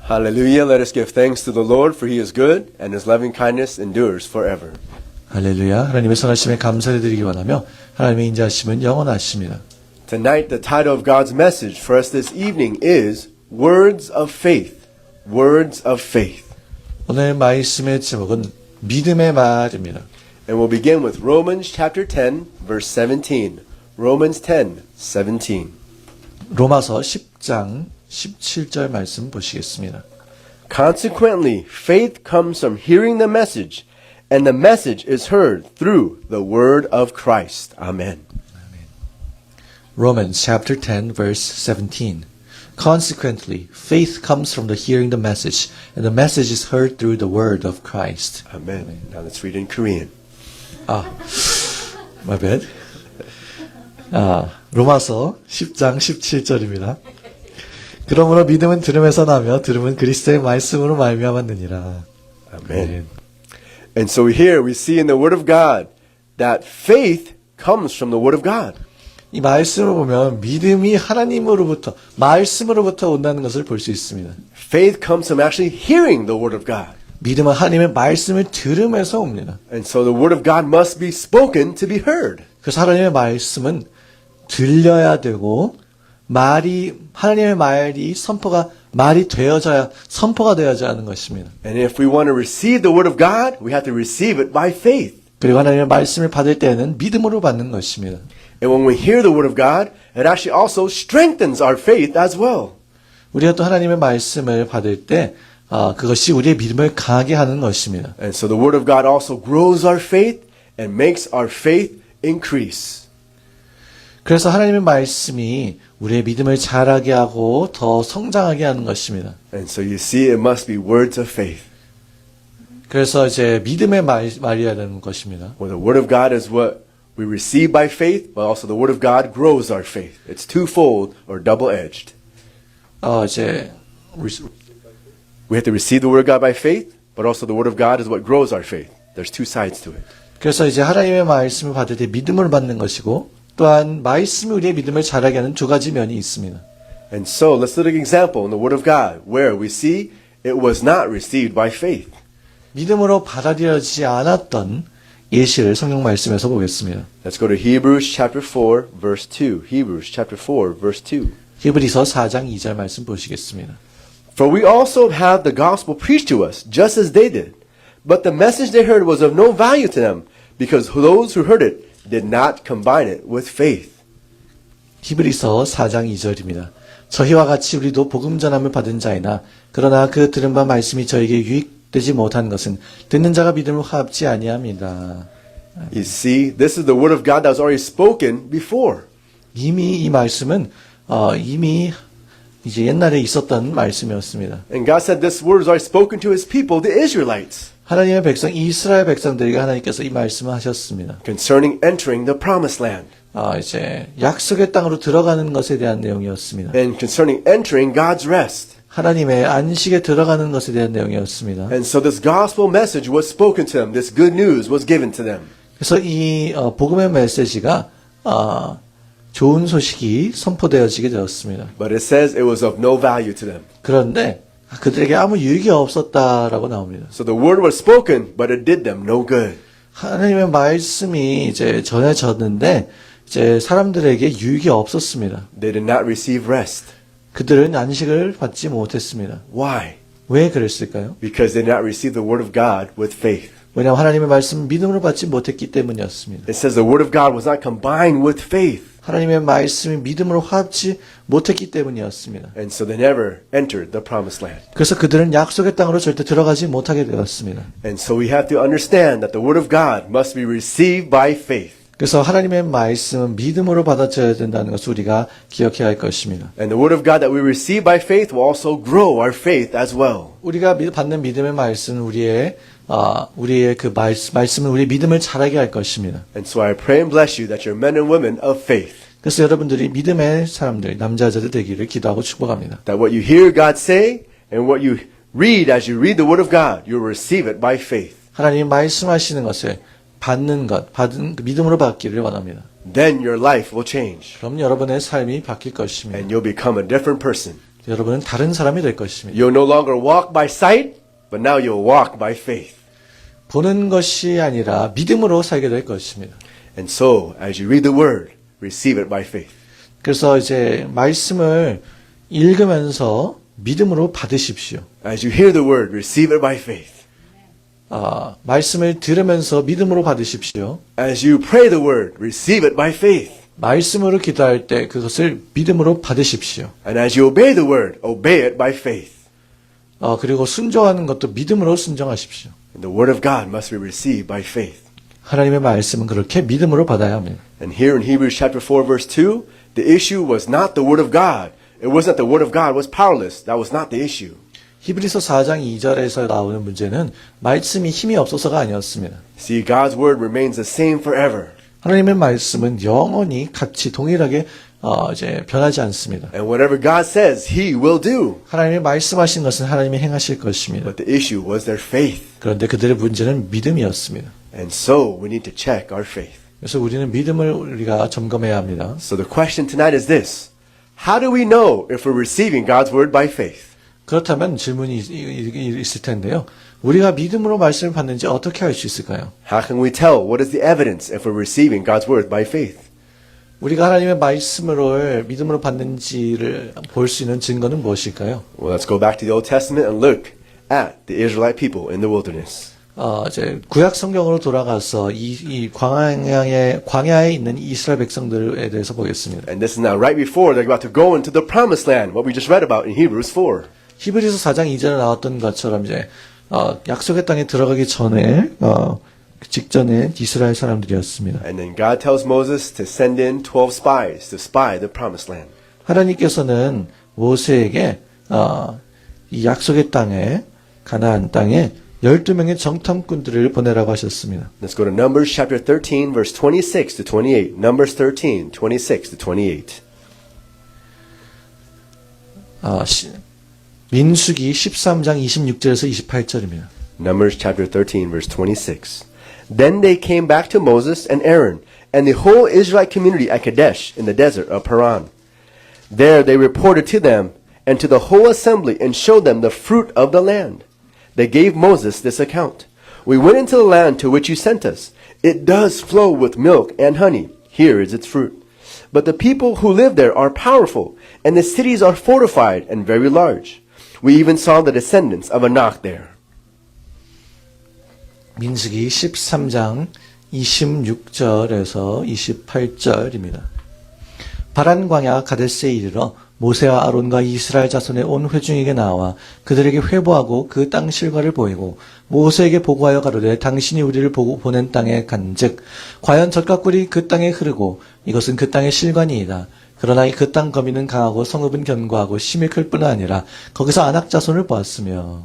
Hallelujah. Let us give thanks to the Lord, for He is good, and His loving kindness endures forever. 할렐루야. 하나님의 선하심에 감사를 드리기 원하며 하나님의 인자하심은 영원하십니다. Tonight, the title of God's message for us this evening is Words of Faith. Words of Faith. 오늘 말씀의 제목은 믿음의 말입니다. And we'll begin with Romans chapter 10, verse 17. Romans 10, 17. 로마서 10장 17절 말씀 보시겠습니다. Consequently, faith comes from hearing the message, and the message is heard through the word of Christ. Amen. Romans chapter 10 verse 17. Consequently, faith comes from the hearing the message, and the message is heard through the word of Christ. Amen. Now let's read in Korean. My bad. 로마서 10장 17절입니다. 그러므로 믿음은 들음에서 나며 들음은 그리스도의 말씀으로 말미암았느니라. Amen. And so here we see in the Word of God that faith comes from the Word of God. 이 말씀을 보면 믿음이 하나님으로부터 말씀으로부터 온다는 것을 볼 수 있습니다. Faith comes from actually hearing the Word of God. 믿음은 하나님의 말씀을 들음에서 옵니다. And so the Word of God must be spoken to be heard. 그래서 하나님의 말씀은 들려야 되고 하나님의 말이 말이 되어져야 선포가 되어져야 하는 것입니다. And if we want to receive the Word of God, we have to receive it by faith. 그리고 하나님의 말씀을 받을 때는 믿음으로 받는 것입니다. And when we hear the Word of God, it actually also strengthens our faith as well. 우리가 또 하나님의 말씀을 받을 때 그것이 우리의 믿음을 강하게 하는 것입니다. And so the Word of God also grows our faith and makes our faith increase. 그래서 하나님의 말씀이 우리의 믿음을 자라게 하고 더 성장하게 하는 것입니다. And so you see, it must be words of faith. 그래서 이제 믿음의 말이어야 되는 것입니다. Well, the Word of God is what we receive by faith, but also the Word of God grows our faith. It's twofold or double-edged. 이제 We have to receive the Word of God by faith, but also the Word of God is what grows our faith. There's two sides to it. 그래서 이제 하나님의 말씀을 받을 때 믿음을 받는 것이고 또한 말씀이 우리의 믿음을 자라게 하는 두 가지 면이 있습니다. And so let's look at an example in the Word of God where we see it was not received by faith. 믿음으로 받아들여지지 않았던 예시를 성경 말씀에서 보겠습니다. Let's go to Hebrews chapter 4, verse 2. Hebrews chapter 4, verse 2. 히브리서 4장 2절 말씀 보시겠습니다. For we also have the gospel preached to us, just as they did. But the message they heard was of no value to them, because those who heard it did not combine it with faith. 히브리서 4장 2절입니다. 저희와 같이 우리도 복음 전함을 받은 자이나 그러나 그 들은 바 말씀이 저에게 유익되지 못한 것은 듣는 자가 믿음을 화합지 아니합니다. You see, this is the word of God that was already spoken before. 이미 이 말씀은 이미 이제 옛날에 있었던 말씀이었습니다. And God said this word was already spoken to His people, the Israelites, 하나님의 백성 이스라엘 백성들에게 하나님께서 이 말씀을 하셨습니다. concerning entering the promised land. 이제 약속의 땅으로 들어가는 것에 대한 내용이었습니다. And concerning entering God's rest. 하나님의 안식에 들어가는 것에 대한 내용이었습니다. And so this gospel message was spoken to them. This good news was given to them. 그래서 이 복음의 메시지가 좋은 소식이 선포되어지게 되었습니다. But it says it was of no value to them. 그런데 그들에게 아무 유익이 없었다라고 나옵니다. So the word was spoken, but it did them no good. 하나님의 말씀이 이제 전해졌는데 이제 사람들에게 유익이 없었습니다. They did not receive rest. 그들은 안식을 받지 못했습니다. Why? 왜 그랬을까요? Because they did not receive the word of God with faith. 왜냐하면 하나님의 말씀 믿음으로 받지 못했기 때문이었습니다. It says the word of God was not combined with faith. 하나님의 말씀이 믿음으로 화합지 못했기 때문이었습니다. And so they never entered the promised land. 그래서 그들은 약속의 땅으로 절대 들어가지 못하게 되었습니다. And so we have to understand that the word of God must be received by faith. 그래서 하나님의 말씀은 믿음으로 받아들여야 된다는 것을 우리가 기억해야 할 것입니다. And the word of God that we receive by faith will also grow our faith as well. 우리가 받는 믿음의 말씀은 우리의 그 말씀은 우리의 믿음을 자라게 할 것입니다. And so I pray and bless you that you're men and women of faith. 그래서 여러분들이 믿음의 사람들, 남자 여자들 되기를 기도하고 축복합니다. That what you hear God say and what you read as you read the word of God, you'll receive it by faith. 하나님이 말씀하시는 것을 받은 믿음으로 받기를 원합니다. Then your life will change. 그럼 여러분의 삶이 바뀔 것입니다. And you'll become a different person. 여러분은 다른 사람이 될 것입니다. You'll no longer walk by sight, but now you'll walk by faith. 보는 것이 아니라 믿음으로 살게 될 것입니다. And so, as you read the word, receive it by faith. 그래서 이제 말씀을 읽으면서 믿음으로 받으십시오. As you hear the word, receive it by faith. 말씀을 들으면서 믿음으로 받으십시오. As you pray the word, receive it by faith. 말씀으로 기도할 때 그것을 믿음으로 받으십시오. And as you obey the word, obey it by faith. 그리고 순종하는 것도 믿음으로 순종하십시오. And the word of God must be received by faith. 하나님의 말씀은 그렇게 믿음으로 받아야 합니다. And here in Hebrews chapter 4 verse 2, the issue was not the word of God. It wasn't that the word of God was powerless. That was not the issue. 히브리서 4장 2절에서 나오는 문제는 말씀이 힘이 없어서가 아니었습니다. See, God's word remains the same forever. 하나님의 말씀은 영원히 같이 동일하게 이제 변하지 않습니다. And whatever God says, He will do. 하나님이 말씀하신 것은 하나님이 행하실 것입니다. But the issue was their faith. 그런데 그들의 문제는 믿음이었습니다. And so we need to check our faith. 그래서 우리는 믿음을 우리가 점검해야 합니다. So the question tonight is this. How do we know if we're receiving God's word by faith? 그렇다면 질문이 있을 텐데요. 우리가 믿음으로 말씀을 받는지 어떻게 알 수 있을까요? How can we tell what is the evidence if we're receiving God's word by faith? 우리가 하나님의 말씀을 믿음으로 받는지를 볼 수 있는 증거는 무엇일까요? Well, let's go back to the Old Testament and look at the Israelite people in the wilderness. 이제 구약 성경으로 돌아가서 이 광야에 있는 이스라엘 백성들에 대해서 보겠습니다. And this is now right before they're about to go into the promised land, what we just read about in Hebrews 4. 히브리서 4장 2절에 나왔던 것처럼 이제 약속의 땅에 들어가기 전에 직전에 이스라엘 사람들이었습니다. And then God tells Moses to send in 12 spies to spy the promised land. 하나님께서는 모세에게 이 약속의 땅에 가나안 땅에 12명의 정탐꾼들을 보내라고 하셨습니다. Let's go to Numbers chapter 13 verse 26 to 28. Numbers 13, 26 to 28. 민수기 13장 26절에서 28절입니다. Numbers chapter 13 verse 26. Then they came back to Moses and Aaron and the whole Israelite community at Kadesh in the desert of Paran. There they reported to them and to the whole assembly and showed them the fruit of the land. They gave Moses this account. We went into the land to which you sent us. It does flow with milk and honey. Here is its fruit. But the people who live there are powerful, and the cities are fortified and very large. We even saw the descendants of Anak there. 민수기 13장 26절에서 28절입니다. 바란 광야 가데스에 이르러 모세와 아론과 이스라엘 자손의 온 회중에게 나와 그들에게 회보하고 그 땅 실과를 보이고 모세에게 보고하여 가로되 당신이 우리를 보낸 땅에 간즉 과연 젖과 꿀이 그 땅에 흐르고 이것은 그 땅의 실과니이다. 그러나 그 땅 거민은 강하고 성읍은 견고하고 심히 클 뿐 아니라 거기서 아낙 자손을 보았으며.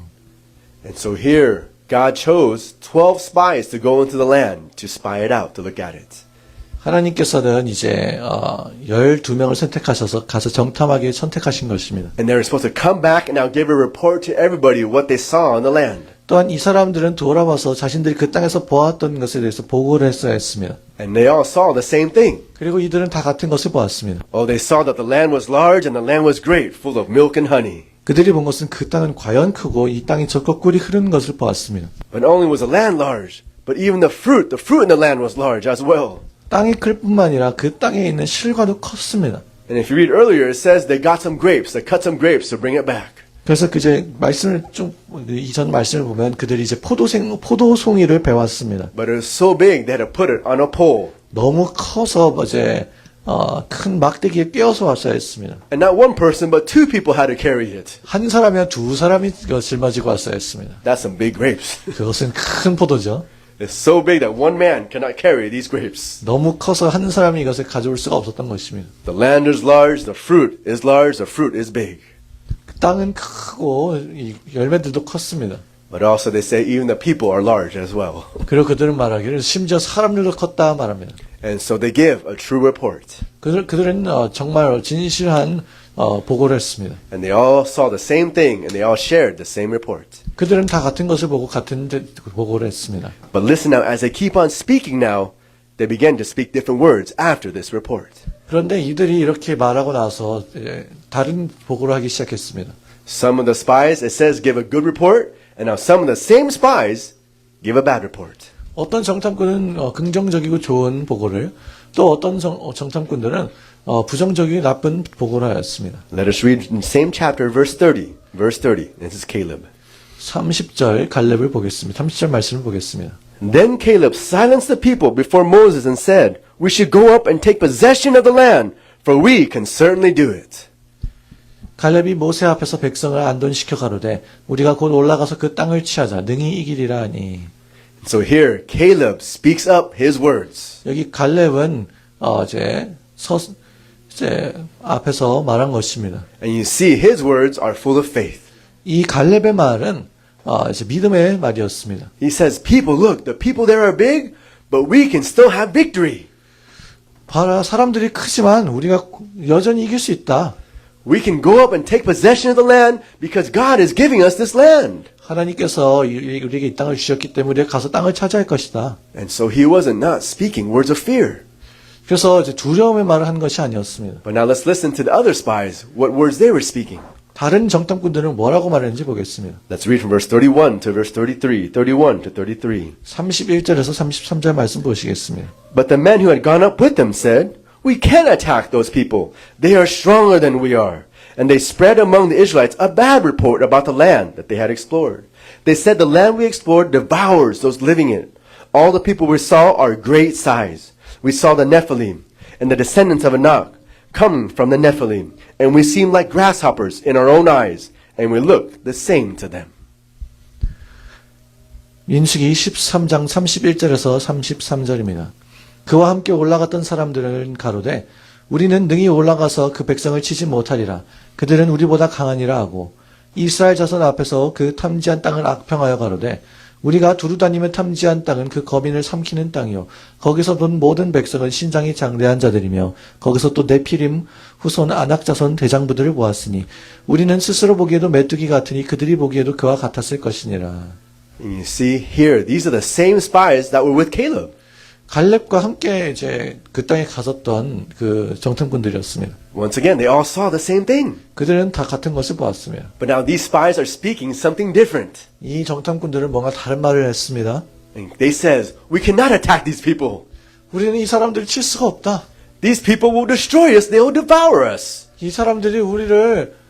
And so here God chose 12 spies to go into the land to spy it out, to look at it. 하나님께서는 이제 12명을 선택하셔서 가서 정탐하기 선택하신 것입니다. And they were supposed to come back and now give a report to everybody what they saw on the land. 또한 이 사람들은 돌아와서 자신들이 그 땅에서 보았던 것에 대해서 보고를 했어야 했습니다. And they all saw the same thing. 그리고 이들은 다 같은 것을 보았습니다. Oh, they saw that the land was large and the land was great, full of milk and honey. 그들이 본 것은 그 땅은 과연 크고 이 땅이 젖과 꿀이 흐르는 것을 보았습니다. But not only was the land large, but even the fruit in the land was large as well. 땅이 클 뿐만 아니라 그 땅에 있는 실과도 컸습니다. And if you read earlier, it says they got some grapes, they cut some grapes to bring it back. 그래서 그제 말씀을 좀 이전 말씀을 보면 그들이 이제 포도송이를 배웠습니다. But it was so big they had to put it on a pole. 너무 커서 이제 큰 막대기에 꿰어서 왔어야 했습니다. And not one person, but two people had to carry it. 한 사람이나 두 사람이 짊어지고 왔어야 했습니다. That's some big grapes. 그것은 큰 포도죠. It's so big that one man cannot carry these grapes. 너무 커서 한 사람이 이것을 가져올 수가 없었던 것입니다. The land is large, the fruit is large, the fruit is big. 땅은 크고 이 열매들도 컸습니다. But also they say even the people are large as well. 그리고 그들은 말하기를 심지어 사람들도 컸다 말합니다. And so they give a true report. 그들은 정말 진실한 보고를 했습니다. And they all saw the same thing and they all shared the same report. 그들은 다 같은 것을 보고 같은 보고를 했습니다. But listen now, as they keep on speaking now, they began to speak different words after this report. 그런데 이들이 이렇게 말하고 나서 다른 보고를 하기 시작했습니다. Some of the spies, it says, give a good report, and now some of the same spies give a bad report. 어떤 정탐꾼은 긍정적이고 좋은 보고를, 또 어떤 정탐꾼들은 부정적이고 나쁜 보고를 하였습니다. Let us read in the same chapter, verse 30. Verse 30. This is Caleb. 30절 갈렙을 보겠습니다. 30절 말씀을 보겠습니다. Then Caleb silenced the people before Moses and said, We should go up and take possession of the land, for we can certainly do it. 갈렙이 모세 앞에서 백성을 안돈시켜 가로되 우리가 곧 올라가서 그 땅을 취하자 능히 이기리라 하니. So here, Caleb speaks up his words. 여기 갈렙은 이제 앞에서 말한 것입니다. And you see his words are full of faith. 이 갈렙의 말은 이제 믿음의 말이었습니다. He says, People, look, the people there are big, but we can still have victory. 봐라, 사람들이 크지만 우리가 여전히 이길 수 있다. We can go up and take possession of the land because God is giving us this land. 하나님께서 우리에게 이 땅을 주셨기 때문에 우리가 가서 땅을 차지할 것이다. And so he wasn't not speaking words of fear. 그래서 이제 두려움의 말을 한 것이 아니었습니다. But now let's listen to the other spies, what words they were speaking. 다른 정탐꾼들은 뭐라고 말했는지 보겠습니다. Let's read from verse 31 to verse 33, 31 to 33. 31절에서 33절 말씀 보시겠습니다. But the men who had gone up with them said, We can't attack those people. They are stronger than we are. And they spread among the Israelites a bad report about the land that they had explored. They said, The land we explored devours those living in it. All the people we saw are great size. We saw the Nephilim and the descendants of Anak coming from the Nephilim. And we seemed like grasshoppers in our own eyes. And we looked the same to them. 민수기 13장 31절에서 33절입니다. 그와 함께 올라갔던 사람들은 가로되 우리는 능히 올라가서 그 백성을 치지 못하리라. 그들은 우리보다 강하니라 하고 이스라엘 자손 앞에서 그 탐지한 땅을 악평하여 가로되 우리가 두루다니며 탐지한 땅은 그 거민을 삼키는 땅이요 거기서 본 모든 백성은 신장이 장대한 자들이며 거기서 또 네피림 후손 아낙 자손 대장부들을 보았으니 우리는 스스로 보기에도 메뚜기 같으니 그들이 보기에도 그와 같았을 것이니라. And you see here, these are the same spies that were with Caleb. 갈렙과 함께 이제 그 땅에 갔었던 그 정탐꾼들이었습니다. Once again, they all saw the same thing. 그들은 다 같은 것을 보았습니다. But now these spies are speaking something different. 이 정탐꾼들은 뭔가 다른 말을 했습니다. And they says, We cannot attack these people. 우리는 이 사람들을 칠 수가 없다. These people will destroy us. They will devour us. 이 사람들이 우리를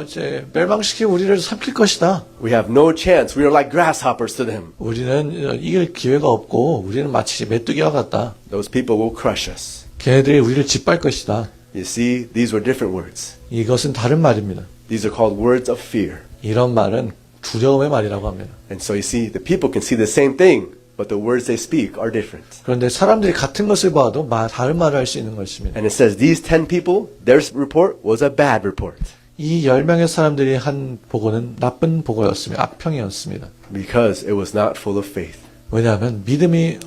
이제 멸망시키고 우리를 삼킬 것이다. We have no chance. We are like grasshoppers to them. 우리는 이길 기회가 없고 우리는 마치 메뚜기와 같다. Those people will crush us. 걔네들이 우리를 짓밟을 것이다. You see, these were different words. 이것은 다른 말입니다. These are called words of fear. 이런 말은 두려움의 말이라고 합니다. And so you see, the people can see the same thing, but the words they speak are different. 그런데 사람들이 같은 것을 봐도 다른 말을 할 수 있는 것입니다. And it says these 10 people, their report was a bad report. 이 10명의 사람들이 한 보고는 나쁜 보고였습니다. 악평이었습니다. Because it was not full of faith. 왜냐하면 믿음이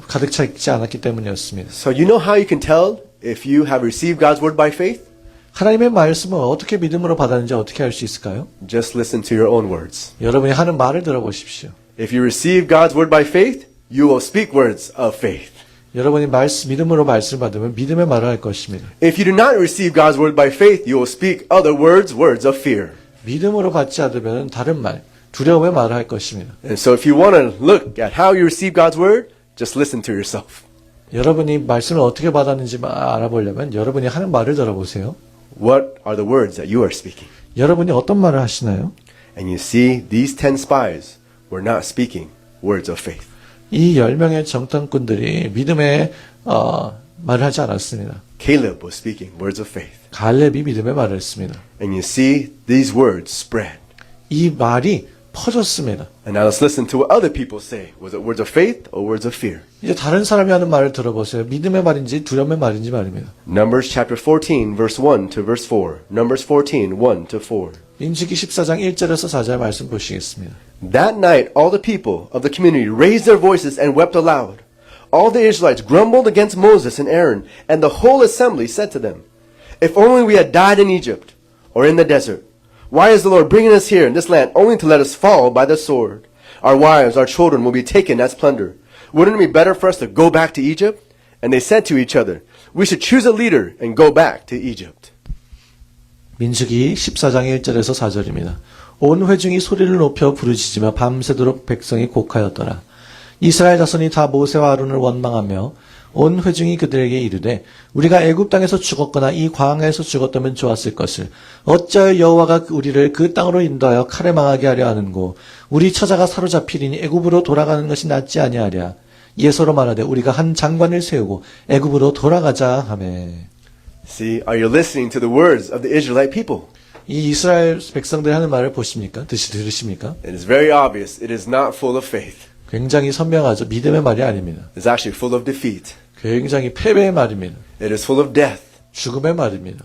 가득 차 있지 않았기 때문이었습니다. So you know how you can tell if you have received God's word by faith? 하나님의 말씀을 어떻게 믿음으로 받았는지 어떻게 알 수 있을까요? Just listen to your own words. 여러분이 하는 말을 들어보십시오. If you receive God's word by faith, you will speak words of faith. 여러분이 믿음으로 말씀을 받으면 믿음의 말을 할 것입니다. If you do not receive God's word by faith, you will speak other words, words of fear. 믿음으로 받지 않으면 다른 말, 두려움의 말을 할 것입니다. And so if you want to look at how you receive God's word, just listen to yourself. 여러분이 말씀을 어떻게 받았는지 알아보려면 여러분이 하는 말을 들어보세요. What are the words that you are speaking? 여러분이 어떤 말을 하시나요? And you see, these 10 spies were not speaking words of faith. 이 10명의 정탐꾼들이 믿음의 말을 하지 않았습니다. Caleb was speaking words of faith. 갈렙이 믿음의 말을 했습니다. And you see, these words spread. 이 말이 퍼졌습니다. And now let's listen to what other people say. Was it words of faith or words of fear? 이제 다른 사람이 하는 말을 들어보세요. 믿음의 말인지 두려움의 말인지 말입니다. Numbers chapter 14, verse 1 to verse 4. Numbers 14, 1 to 4. 민수기 14장 1절에서 4절 말씀 보시겠습니다. That night, all the people of the community raised their voices and wept aloud. All the Israelites grumbled against Moses and Aaron, and the whole assembly said to them, If only we had died in Egypt or in the desert. Why is the Lord bringing us here in this land only to let us fall by the sword? Our wives, our children will be taken as plunder. Wouldn't it be better for us to go back to Egypt? And they said to each other, we should choose a leader and go back to Egypt. 민수기 14장 1절에서 4절입니다. 온 회중이 소리를 높여 부르짖으며 밤새도록 백성이 곡하였더라. 이스라엘 자손이 다 모세와 아론을 원망하며 온 회중이 그들에게 이르되 우리가 애굽 땅에서 죽었거나 이 광야에서 죽었다면 좋았을 것을 어찌하여 여호와가 우리를 그 땅으로 인도하여 칼에 망하게 하려 하는고 우리 처자가 사로잡히리니 애굽으로 돌아가는 것이 낫지 아니하랴. 이에 서로 말하되 우리가 한 장관을 세우고 애굽으로 돌아가자 하매. See, are you listening to the words of the Israelite people? 이 이스라엘 백성들이 하는 말을 보십니까? 들으십니까? It is very obvious. It is not full of faith. 굉장히 선명하죠. 믿음의 말이 아닙니다. It's actually full of defeat. 굉장히 패배의 말입니다. It is full of death. 죽음의 말입니다.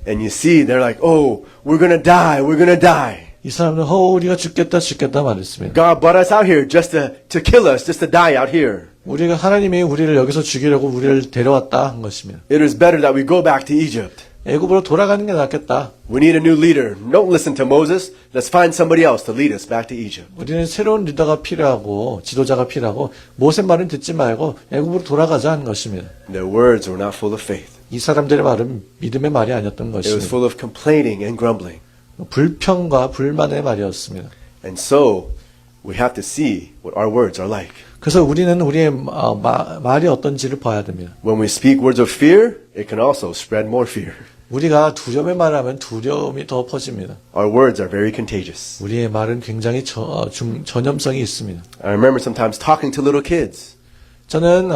And you see, they're like, oh, we're gonna die, we're gonna die. 이 사람들은 우리가 죽겠다 말했습니다. God brought us out here just to kill us, just to die out here. 우리가 하나님이 우리를 여기서 죽이려고 우리를 데려왔다 한 것입니다. It is better that we go back to Egypt. 애굽으로 돌아가는 게 낫겠다. We need a new leader. Don't listen to Moses. Let's find somebody else to lead us back to Egypt. 우리는 새로운 리더가 필요하고 지도자가 필요하고 모세 말은 듣지 말고 애굽으로 돌아가자 하는 것입니다. Their words were not full of faith. 이 사람들의 말은 믿음의 말이 아니었던 It was 것입니다. full of complaining and grumbling. 불평과 불만의 말이었습니다. And so, we have to see what our words are like. 그래서 우리는 우리의 말이 어떤지를 봐야 됩니다. When we speak words of fear, it can also spread more fear. 우리가 두려움의 말을 하면 두려움이 더 퍼집니다. Our words are very contagious. 우리의 말은 굉장히 전염성이 있습니다. I remember sometimes talking to little kids, 저는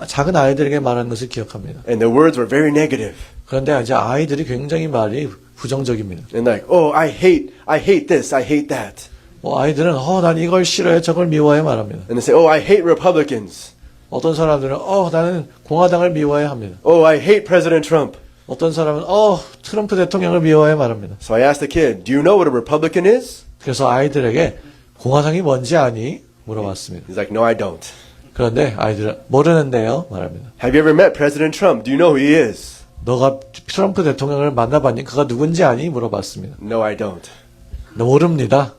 작은 아이들에게 말하는 것을 기억합니다. and their words were very negative. 그런데 이제 아이들이 굉장히 말이 부정적입니다. And like, oh, I hate this, I hate that. 아이들은 난 이걸 싫어해, 저걸 미워해 말합니다. And they say, oh, I hate Republicans. 어떤 사람들은 나는 공화당을 미워해 합니다. Oh, I hate President Trump. 어떤 사람은 트럼프 대통령을 미워해 말합니다. So I asked the kid, do you know what a Republican is? 그래서 아이들에게 공화당이 뭔지 아니? 물어봤습니다. He's like, no, I don't. 그런데 아이들은 모르는데요 말합니다. Have you ever met President Trump? Do you know who he is? 너가 트럼프 대통령을 만나봤니? 그가 누군지 아니? 물어봤습니다. No, I don't. 너 모릅니다.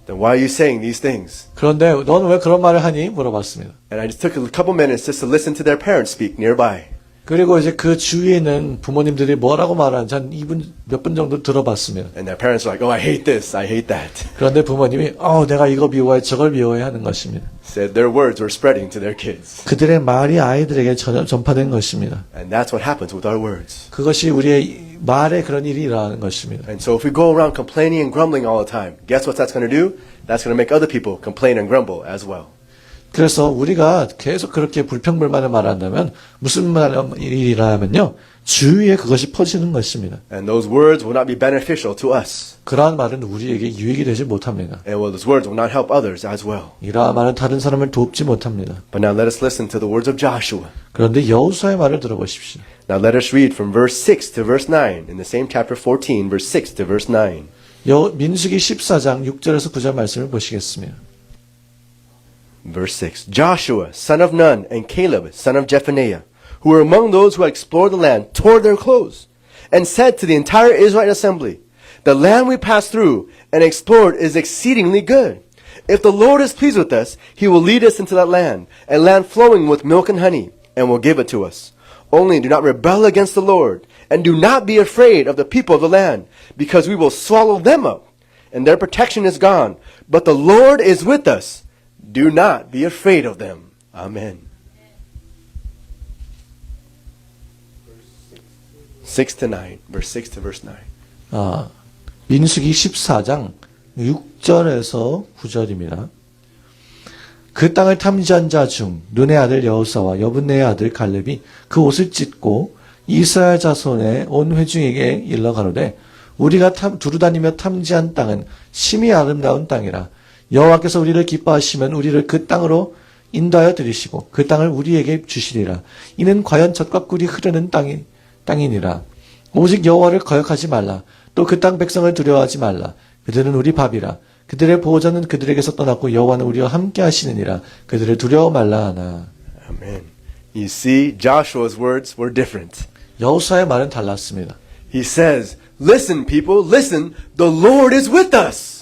Then why are you saying these things? 그런데 너는 왜 그런 말을 하니? 물어봤습니다. And I just took a couple minutes just to listen to their parents speak nearby. 그리고 이제 그 주위에 있는 부모님들이 뭐라고 말하는지 한 몇 분 정도 들어봤습니다. And their parents were like, oh, I hate this, I hate that. 그런데 부모님이 내가 이거 미워해 저걸 미워해 하는 것입니다. Said their words were spreading to their kids. 그들의 말이 아이들에게 전파된 것입니다. And that's what happens with our words. 그것이 우리의 말에 그런 일이 일어나는 것입니다. And so if we go around complaining and grumbling all the time, guess what that's going to do? That's going to make other people complain and grumble as well. 그래서 우리가 계속 그렇게 불평불만을 말한다면 무슨 일이 일어나면요. 주위에 그것이 퍼지는 것입니다. And those words will not be beneficial to us. 그러한 말은 우리에게 유익이 되지 못합니다. And well, those words will not help others as well. 이러한 말은 다른 사람을 돕지 못합니다. But now let us listen to the words of Joshua. 그런데 여호수아의 말을 들어보십시오. Now let us read from verse 6 to verse 9 in the same chapter 14, verse 6 to verse 9. 민수기 14장 6절에서 9절 말씀을 보시겠습니다. Verse 6. Joshua, son of Nun, and Caleb, son of Jephunneh, who were among those who had explored the land, tore their clothes, and said to the entire Israelite assembly, the land we passed through and explored is exceedingly good. If the Lord is pleased with us, he will lead us into that land, a land flowing with milk and honey, and will give it to us. Only do not rebel against the Lord, and do not be afraid of the people of the land, because we will swallow them up, and their protection is gone. But the Lord is with us. Do not be afraid of them. Amen. 6 to 9. Verse 6 to verse 9. 민수기 14장 6절에서 9절입니다. 그 땅을 탐지한 자 중 눈의 아들 여호사와 여분네의 아들 갈렙이 그 옷을 찢고 이스라엘 자손의 온 회중에게 일러 가로되 우리가 두루다니며 탐지한 땅은 심히 아름다운 땅이라. 여호와께서 우리를 기뻐하시면 우리를 그 땅으로 인도하여 들이시고 그 땅을 우리에게 주시리라. 이는 과연 젖과 꿀이 흐르는 땅이니라. 오직 여호와를 거역하지 말라. 또 그 땅 백성을 두려워하지 말라. 그들은 우리 밥이라. 그들의 보호자는 그들에게서 떠났고 여호와는 우리와 함께 하시느니라. 그들을 두려워 말라 하나. Amen. You see, Joshua's words were different. 여호수아의 말은 달랐습니다. He says, listen people, listen, the Lord is with us.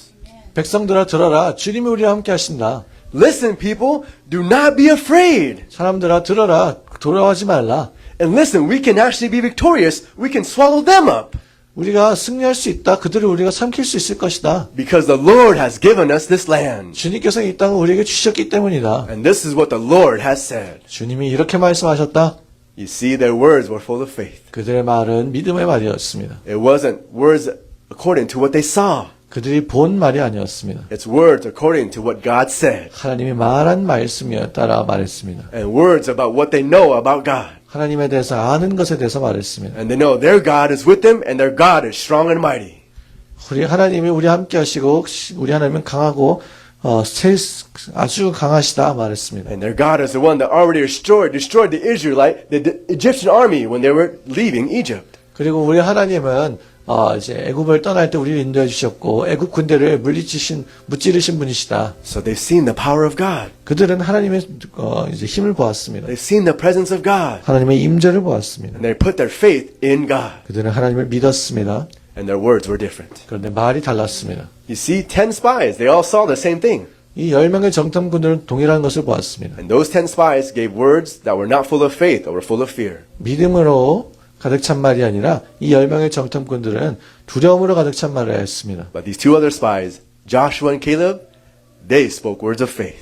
백성들아 들어라. 주님이 우리와 함께 하신다. Listen people, do not be afraid. 사람들아 들어라. 두려워하지 말라. And listen, we can actually be victorious. We can swallow them up. 우리가 승리할 수 있다. 그들을 우리가 삼킬 수 있을 것이다. Because the Lord has given us this land. 주님께서 이 땅을 우리에게 주셨기 때문이다. And this is what the Lord has said. 주님이 이렇게 말씀하셨다. You see, their words were full of faith. 그들의 말은 믿음의 말이었습니다. It wasn't words according to what they saw. 그들이 본 말이 아니었습니다. It's words according to what God said. 하나님이 말한 말씀이었 따라 말했습니다. And words about what they know about God. 하나님에 대해서 아는 것에 대해서 말했습니다. And they know their God is with them and their God is strong and mighty. 우리 하나님이 우리 함께 하시고 우리 하나님은 강하고 아주 강하시다 말했습니다. And their God is the one that already destroyed the Egyptian army when they were leaving Egypt. 그리고 우리 하나님은 이제 애굽을 떠날 때 우리를 인도해 주셨고 애굽 군대를 무찌르신 분이시다. So they've seen the power of God. 그들은 하나님의 이제 힘을 보았습니다. They've seen the presence of God. 하나님의 임재를 보았습니다. And they put their faith in God. 그들은 하나님을 믿었습니다. And their words were different. 그런데 말이 달랐습니다. You see, 10 spies, they all saw the same thing. 이 10명의 정탐꾼들은 동일한 것을 보았습니다. And those 10 spies gave words that were not full of faith or were full of fear. 믿음으로 가득 찬 말이 아니라 이 10명의 정탐꾼들은 두려움으로 가득 찬 말을 했습니다. But these two other spies, Joshua and Caleb, they spoke words of faith.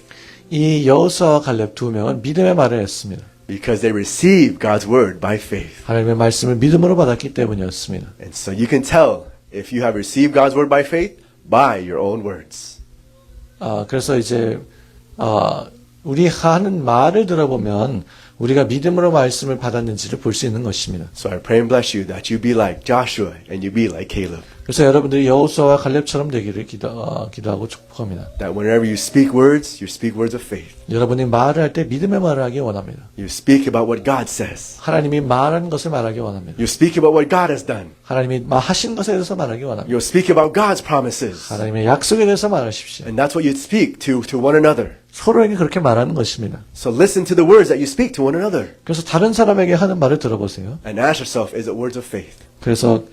이 여호수아와 갈렙 두 명은 믿음의 말을 했습니다. Because they received God's word by faith. 하나님의 말씀을 믿음으로 받았기 때문이었습니다. And so you can tell if you have received God's word by faith by your own words. 그래서 이제 우리 하는 말을 들어보면 우리가 믿음으로 말씀을 받았는지를 볼 수 있는 것입니다. So I pray and bless you that you be like Joshua and you be like Caleb. 그래서 여러분들이 여호수아와 갈렙처럼 되기를 기도하고 축복합니다. That whenever you speak words of faith. 여러분이 말을 할 때 믿음의 말을 하기 원합니다. You speak about what God says. 하나님이 말한 것을 말하기 원합니다. You speak about what God has done. 하나님이 하신 것에 대해서 말하기 원합니다. You speak about God's promises. 하나님의 약속에 대해서 말하십시오. And that's what you speak to one another. 서로에게 그렇게 말하는 것입니다. So listen to the words that you speak to one another. 그래서 다른 사람에게 하는 말을 들어보세요. And ask yourself, is it words of faith? 그래서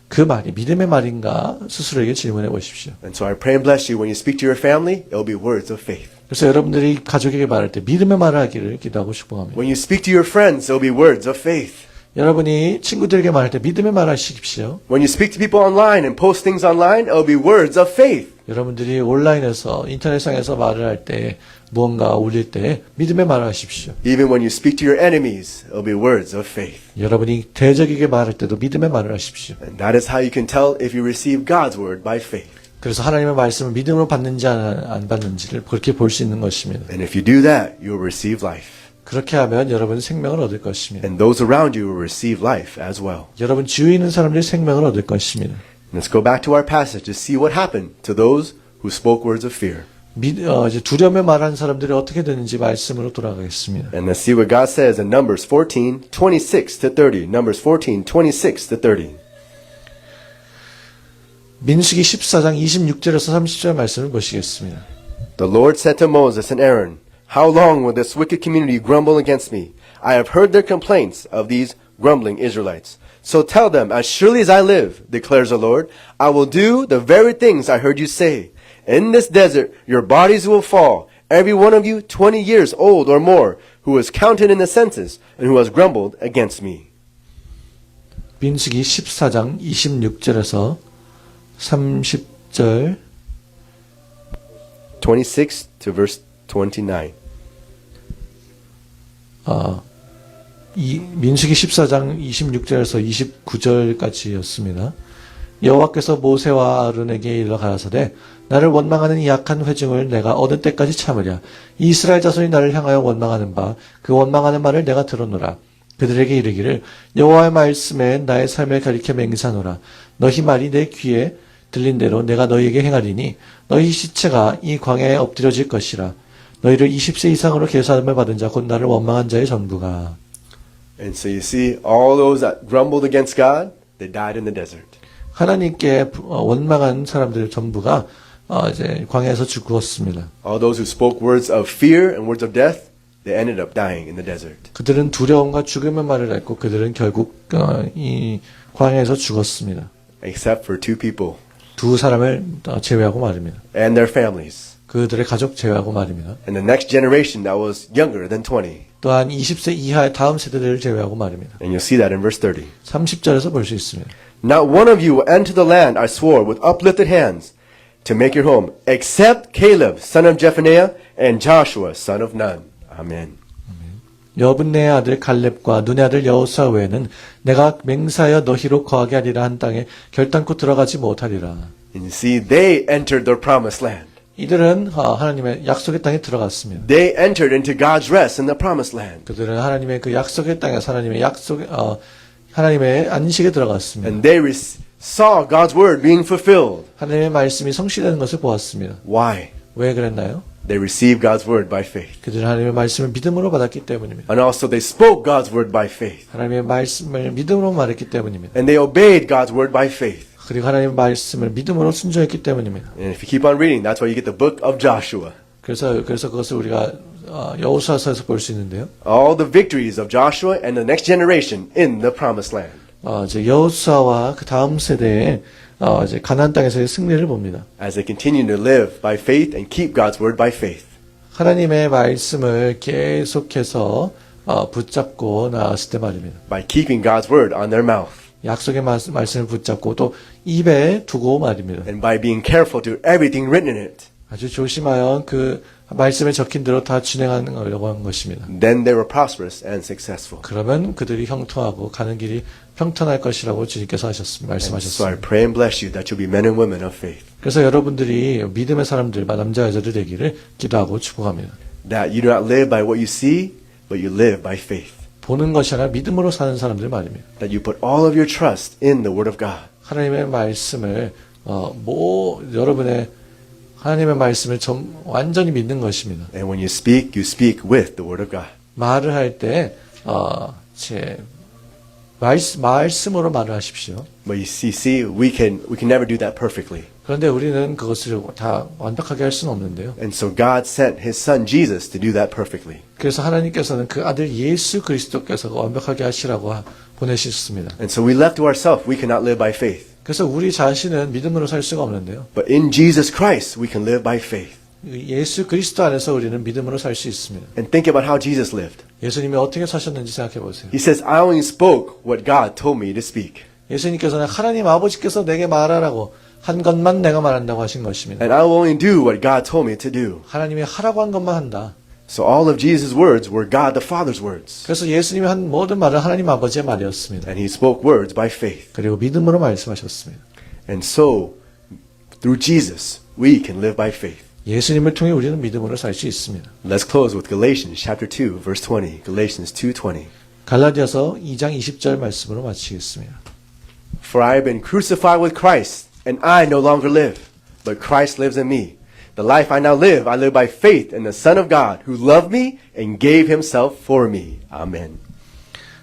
그 말이 믿음의 말인가 스스로에게 질문해 보십시오. And so I pray and bless you when you speak to your family, it will be words of faith. 그래서 여러분들이 가족에게 말할 때 믿음의 말을 하기를 기도하고 축복합니다. When you speak to your friends, it will be words of faith. 여러분이 친구들에게 말할 때 믿음의 말을 하십시오. When you speak to people online and post things online, it will be words of faith. 여러분들이 온라인에서 인터넷상에서 말을 할 때 무언가 올릴 때 믿음의 말을 하십시오. Even when you speak to your enemies, it will be words of faith. 여러분이 대적에게 말할 때도 믿음의 말을 하십시오. And that is how you can tell if you receive God's word by faith. 그래서 하나님의 말씀을 믿음으로 받는지 안 받는지를 그렇게 볼 수 있는 것입니다. And if you do that, you will receive life. 그렇게 하면 여러분은 생명을 얻을 것입니다. And those around you will receive life as well. 여러분 주위에 있는 사람들이 생명을 얻을 것입니다. Let's go back to our passage to see what happened to those who spoke words of fear. 이제 두려움에 말하는 사람들이 어떻게 되는지 말씀으로 돌아가겠습니다. And let's see what God says in Numbers 14:26 to 30. Numbers 14:26 to 30. 민수기 14장 26절에서 30절 말씀을 보시겠습니다. The Lord said to Moses and Aaron, How long will this wicked community grumble against me? I have heard their complaints of these grumbling Israelites. So tell them, as surely as I live, declares the Lord, I will do the very things I heard you say. In this desert, your bodies will fall, every one of you 20 years old or more, who was counted in the census and who has grumbled against me. 민수기 14장 26절에서 30절 26 to verse 29. 민수기 14장 26절에서 29절까지였습니다. 여호와께서 모세와 아론에게 일러 가라사대 나를 원망하는 이 약한 회중을 내가 어느 때까지 참으랴. 이스라엘 자손이 나를 향하여 원망하는 바 그 원망하는 말을 내가 들었노라. 그들에게 이르기를 여호와의 말씀에 나의 삶을 가리켜 맹세하노라. 너희 말이 내 귀에 들린 대로 내가 너희에게 행하리니 너희 시체가 이 광야에 엎드려질 것이라. 너희를 20세 이상으로 계산함을 받은 자 곧 나를 원망한 자의 전부가. And so you see, all those that grumbled against God, they died in the desert. 하나님께 원망한 사람들 전부가 이제 광야에서 죽었습니다. All those who spoke words of fear and words of death, they ended up dying in the desert. 그들은 두려움과 죽음의 말을 했고 그들은 결국 이 광야에서 죽었습니다. Except for two people. 두 사람을 제외하고 말입니다. And their families. 그들의 가족 제외하고 말입니다. And the next generation that was younger than 20. 또한 20세 이하의 다음 세대들을 제외하고 말입니다. And you'll see that in verse 30. 30절에서 볼 수 있습니다. Not one of you will enter the land I swore with uplifted hands to make your home, except Caleb, son of Jephunneh, and Joshua, son of Nun. Amen. 여분네의 아들 갈렙과 눈의 아들 여호수아 외에는 내가 맹세하여 너희로 거하게 하리라 한 땅에 결단코 들어가지 못하리라. And you see, they entered their promised land. 이들은 하나님의 약속의 땅에 들어갔습니다. They entered into God's rest in the promised land. 그들은 하나님의 그 약속의 땅에서 하나님의 안식에 들어갔습니다. And they saw God's word being fulfilled. 하나님의 말씀이 성취되는 것을 보았습니다. Why? 왜 그랬나요? They received God's word by faith. 그들은 하나님의 말씀을 믿음으로 받았기 때문입니다. And also they spoke God's word by faith. 하나님의 말씀을 믿음으로 말했기 때문입니다. And they obeyed God's word by faith. 그리고 하나님의 말씀을 믿음으로 순종했기 때문입니다. And if you keep on reading, that's why you get the book of Joshua. 그래서 그것을 우리가 여호수아서에서 볼 수 있는데요. All the victories of Joshua and the next generation in the promised land. 이제 여호수아와 그 다음 세대의 이제 가나안 땅에서의 승리를 봅니다. As they continue to live by faith and keep God's word by faith. 하나님의 말씀을 계속해서 붙잡고 나았을 때 말입니다. By keeping God's word on their mouth. 약속의 말씀을 붙잡고 또 입에 두고 말입니다. And by being careful to everything written in it. 아주 조심하여 그 말씀에 적힌 대로 다 진행하려고 한 것입니다. Then they were prosperous and successful. 그러면 그들이 형통하고 가는 길이 평탄할 것이라고 주님께서 So I 말씀하셨습니다. pray and bless you that you'll be men and women of faith. 그래서 여러분들이 믿음의 사람들, 남자 여자들 되기를 기도하고 축복합니다. That you do not live by what you see, but you live by faith. 보는 것이 아니라 믿음으로 사는 사람들 말입니다. That you put all of your trust in the word of God. 하나님의 말씀을 여러분의 하나님의 말씀을 완전히 믿는 것입니다. And when you speak with the word of God. 말을 할 때 말씀으로 말을 하십시오. But you see, we can never do that perfectly. 그런데 우리는 그것을 다 완벽하게 할 수는 없는데요. And so God sent His Son Jesus to do that perfectly. 그래서 하나님께서는 그 아들 예수 그리스도께서 완벽하게 하시라고 보내셨습니다. And so we left to ourselves, we cannot live by faith. 그래서 우리 자신은 믿음으로 살 수가 없는데요. But in Jesus Christ, we can live by faith. 예수 그리스도 안에서 우리는 믿음으로 살 수 있습니다. And think about how Jesus lived. 예수님이 어떻게 사셨는지 생각해 보세요. He says, I only spoke what God told me to speak. 예수님께서는 하나님 아버지께서 내게 말하라고 한 것만 내가 말한다고 하신 것입니다. And I will only do what God told me to do. 하나님이 하라고 한 것만 한다. So all of Jesus' words were God the Father's words. 그래서 예수님이 한 모든 말은 하나님 아버지의 말이었습니다. And He spoke words by faith. 그리고 믿음으로 말씀하셨습니다. And so, through Jesus, we can live by faith. 예수님을 통해 우리는 믿음으로 살 수 있습니다. Let's close with Galatians chapter 2, verse 20. Galatians 2:20. 갈라디아서 2장 20절 말씀으로 마치겠습니다. For I have been crucified with Christ, and I no longer live, but Christ lives in me. The life I now live, I live by faith in the Son of God, who loved me and gave Himself for me. Amen.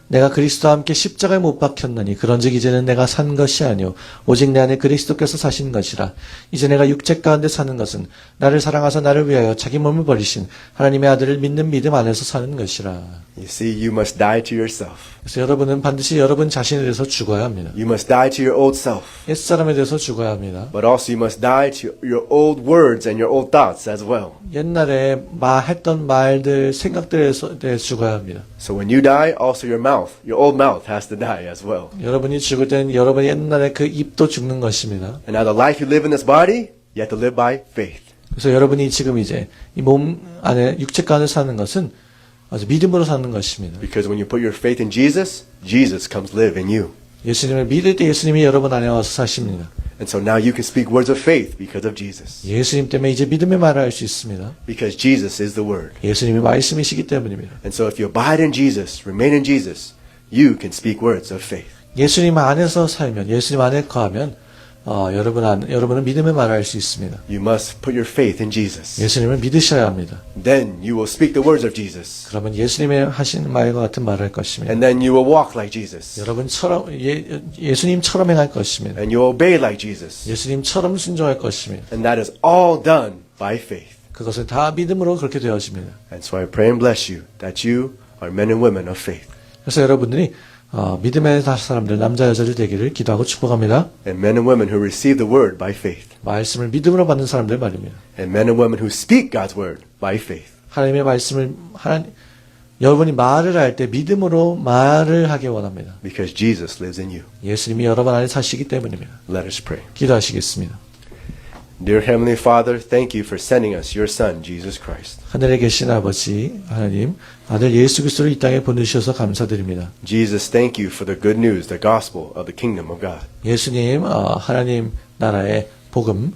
내가 그리스도와 함께 십자가에 못 박혔나니 그런즉 이제는 내가 산 것이 아니요 오직 내 안에 그리스도께서 사신 것이라. 이제 내가 육체 가운데 사는 것은 나를 사랑하사 나를 위하여 자기 몸을 버리신 하나님의 아들을 믿는 믿음 안에서 사는 것이라. You see, you must die to yourself. 그래서 여러분은 반드시 여러분 자신에 대해서 죽어야 합니다. You must die to your old self. 옛사람에 대해서 죽어야 합니다. But also you must die to your old words and your old thoughts as well. 옛날에 했던 말들, 생각들에 대해서 죽어야 합니다. So when you die, also your mouth, your old mouth has to die as well. 여러분이 죽을 때는 여러분의 옛날에 그 입도 죽는 것입니다. And now the life you live in this body, you have to live by faith. 그래서 여러분이 지금 이제 이 몸 안에 육체 가운데 사는 것은 아주 믿음으로 사는 것입니다. Because when you put your faith in Jesus, Jesus comes live in you. 예수님을 믿을 때 예수님이 여러분 안에 와서 사십니다. And so now you can speak words of faith because of Jesus. 예수님 때문에 이제 믿음의 말을 할 수 있습니다. Because Jesus is the Word. 예수님이 말씀이시기 때문입니다. And so if you abide in Jesus, remain in Jesus, you can speak words of faith. 예수님 안에서 살면, 예수님 안에 거하면 여러분은 믿음의 말을 할 수 있습니다. You must put your faith in Jesus. 예수님을 믿으셔야 합니다. Then you will speak the words of Jesus. 그러면 예수님의 하신 말과 같은 말을 할 것입니다. And then you will walk like Jesus. 여러분처럼 예수님처럼 행할 것입니다. And you will obey like Jesus. 예수님처럼 순종할 것입니다. And that is all done by faith. 그것은 다 믿음으로 그렇게 되어집니다. And so I pray and bless you that you are men and women of faith. 그래서 여러분들이 믿음의 사람들, 남자 여자들 되기를 기도하고 축복합니다. And men and women who receive the word by faith. 말씀을 믿음으로 받는 사람들 말입니다. And men and women who speak God's word by faith. 하나님의 말씀을 여러분이 말을 할 때 믿음으로 말을 하기 원합니다. because Jesus lives in you. 예수님이 여러분 안에 사시기 때문입니다. Let us pray. 기도하시겠습니다. Dear Heavenly Father, thank you for sending us your Son, Jesus Christ. 하늘에 계신 아버지 하나님, 아들 예수 그리스도를 이 땅에 보내주셔서 감사드립니다. Jesus, thank you for the good news, the gospel of the kingdom of God. 예수님, 하나님 나라의 복음,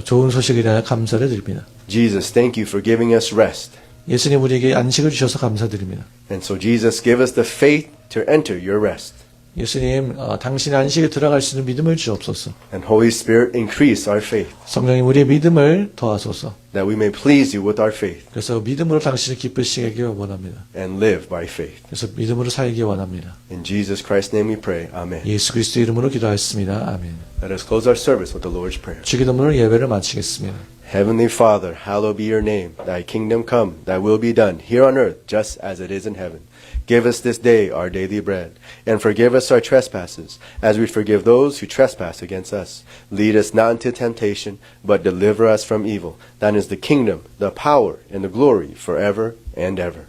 좋은 소식에 대한 감사를 드립니다. Jesus, thank you for giving us rest. 예수님 우리에게 안식을 주셔서 감사드립니다. And so Jesus, give us the faith to enter your rest. 예수님, 당신의 안식에 들어갈 수 있는 믿음을 주옵소서. And Holy Spirit, increase our faith, 성령님 우리의 믿음을 더하소서. that we may please you with our faith 그래서 믿음으로 당신을 기쁘시게 원합니다. and live by faith. 그래서 믿음으로 살기 원합니다. In Jesus Christ's name we pray. Amen. 예수 그리스도 이름으로 기도하였습니다. 아멘. Let us close our service with the Lord's Prayer. 주기도문으로 예배를 마치겠습니다. Heavenly Father, hallowed be your name. Thy kingdom come, thy will be done, here on earth, just as it is in heaven. Give us this day our daily bread, and forgive us our trespasses, as we forgive those who trespass against us. Lead us not into temptation, but deliver us from evil. Thine is the kingdom, the power, and the glory forever and ever.